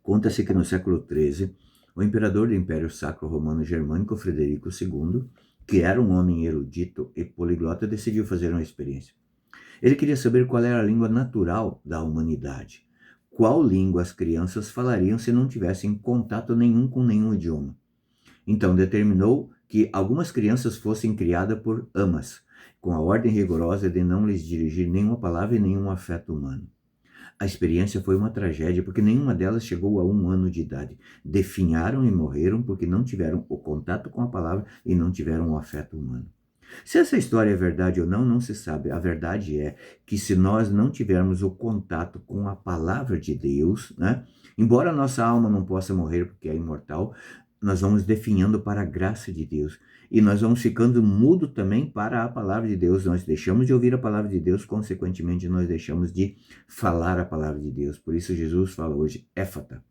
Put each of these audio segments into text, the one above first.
Conta-se que no século XIII, o imperador do Império Sacro Romano Germânico, Frederico II, que era um homem erudito e poliglota, decidiu fazer uma experiência. Ele queria saber qual era a língua natural da humanidade. Qual língua as crianças falariam se não tivessem contato nenhum com nenhum idioma. Então determinou que algumas crianças fossem criadas por amas, com a ordem rigorosa de não lhes dirigir nenhuma palavra e nenhum afeto humano. A experiência foi uma tragédia, porque nenhuma delas chegou a 1 ano de idade. Definharam e morreram porque não tiveram o contato com a palavra e não tiveram o afeto humano. Se essa história é verdade ou não, não se sabe. A verdade é que se nós não tivermos o contato com a palavra de Deus, né, embora a nossa alma não possa morrer porque é imortal, nós vamos definhando para a graça de Deus. E nós vamos ficando mudo também para a palavra de Deus. Nós deixamos de ouvir a palavra de Deus, consequentemente nós deixamos de falar a palavra de Deus. Por isso Jesus fala hoje, éfata.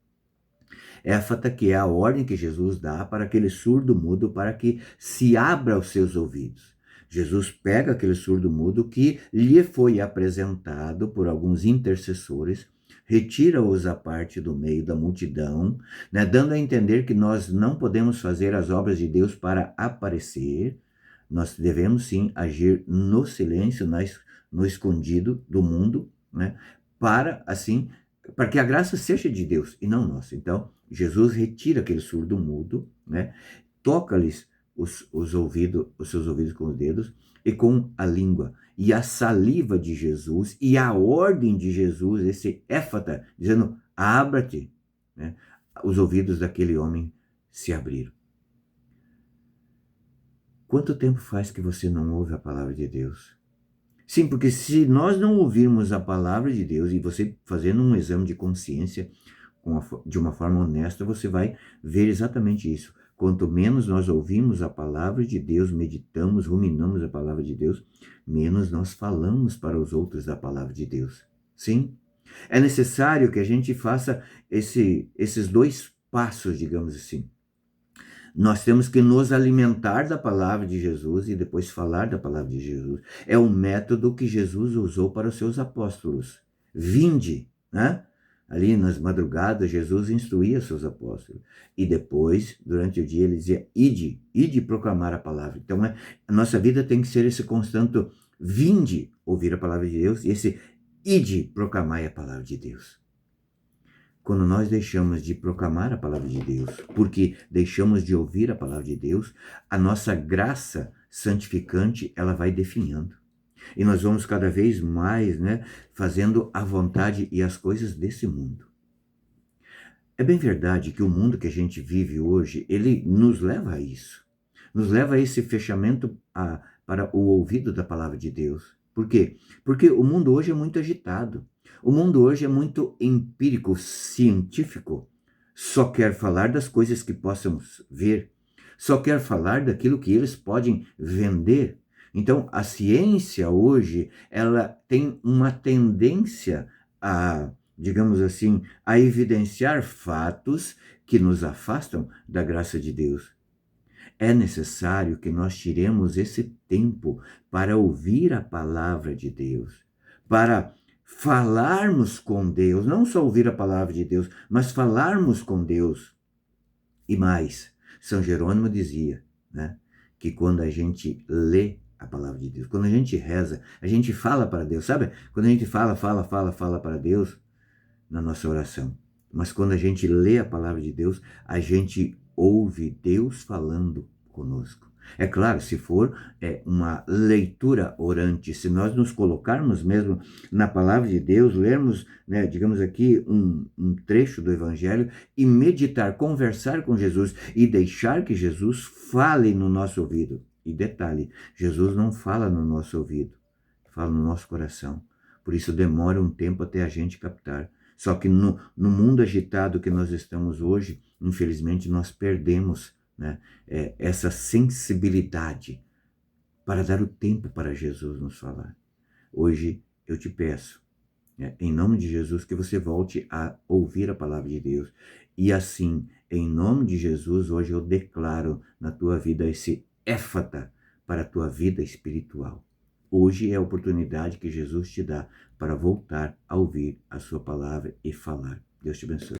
Éfata, que é a ordem que Jesus dá para aquele surdo mudo, para que se abra os seus ouvidos. Jesus pega aquele surdo mudo que lhe foi apresentado por alguns intercessores, retira-os à parte do meio da multidão, né, dando a entender que nós não podemos fazer as obras de Deus para aparecer, nós devemos sim agir no silêncio, no escondido do mundo, né, para que a graça seja de Deus e não nossa. Então, Jesus retira aquele surdo mudo, né, toca-lhes os seus ouvidos com os dedos e com a língua. E a saliva de Jesus e a ordem de Jesus, esse éfata, dizendo, abra-te, né, os ouvidos daquele homem se abriram. Quanto tempo faz que você não ouve a palavra de Deus? Sim, porque se nós não ouvirmos a palavra de Deus, e você fazendo um exame de consciência de uma forma honesta, você vai ver exatamente isso. Quanto menos nós ouvimos a palavra de Deus, meditamos, ruminamos a palavra de Deus, menos nós falamos para os outros da palavra de Deus. Sim, é necessário que a gente faça esses 2 passos, digamos assim. Nós temos que nos alimentar da palavra de Jesus e depois falar da palavra de Jesus. É o método que Jesus usou para os seus apóstolos. Vinde, né? Ali nas madrugadas, Jesus instruía seus apóstolos. E depois, durante o dia, ele dizia, ide proclamar a palavra. Então, a nossa vida tem que ser esse constante vinde ouvir a palavra de Deus e esse ide proclamar a palavra de Deus. Quando nós deixamos de proclamar a palavra de Deus, porque deixamos de ouvir a palavra de Deus, a nossa graça santificante, ela vai definhando. E nós vamos cada vez mais, né, fazendo a vontade e as coisas desse mundo. É bem verdade que o mundo que a gente vive hoje, ele nos leva a isso. Nos leva a esse fechamento para o ouvido da palavra de Deus. Por quê? Porque o mundo hoje é muito agitado. O mundo hoje é muito empírico, científico. Só quer falar das coisas que possamos ver. Só quer falar daquilo que eles podem vender. Então, a ciência hoje, ela tem uma tendência a, digamos assim, a evidenciar fatos que nos afastam da graça de Deus. É necessário que nós tiremos esse tempo para ouvir a palavra de Deus, para falarmos com Deus, não só ouvir a palavra de Deus, mas falarmos com Deus. E mais, São Jerônimo dizia, né, que quando a gente lê a palavra de Deus, quando a gente reza, a gente fala para Deus, sabe? Quando a gente fala para Deus na nossa oração. Mas quando a gente lê a palavra de Deus, a gente ouve Deus falando conosco. É claro, se for uma leitura orante, se nós nos colocarmos mesmo na palavra de Deus, lermos, né, digamos aqui, um trecho do Evangelho e meditar, conversar com Jesus e deixar que Jesus fale no nosso ouvido. E detalhe, Jesus não fala no nosso ouvido, fala no nosso coração. Por isso demora um tempo até a gente captar. Só que no mundo agitado que nós estamos hoje, infelizmente, nós perdemos, né, essa sensibilidade para dar o tempo para Jesus nos falar. Hoje eu te peço, em nome de Jesus, que você volte a ouvir a palavra de Deus. E assim, em nome de Jesus, hoje eu declaro na tua vida esse éfata para a tua vida espiritual. Hoje é a oportunidade que Jesus te dá para voltar a ouvir a sua palavra e falar. Deus te abençoe.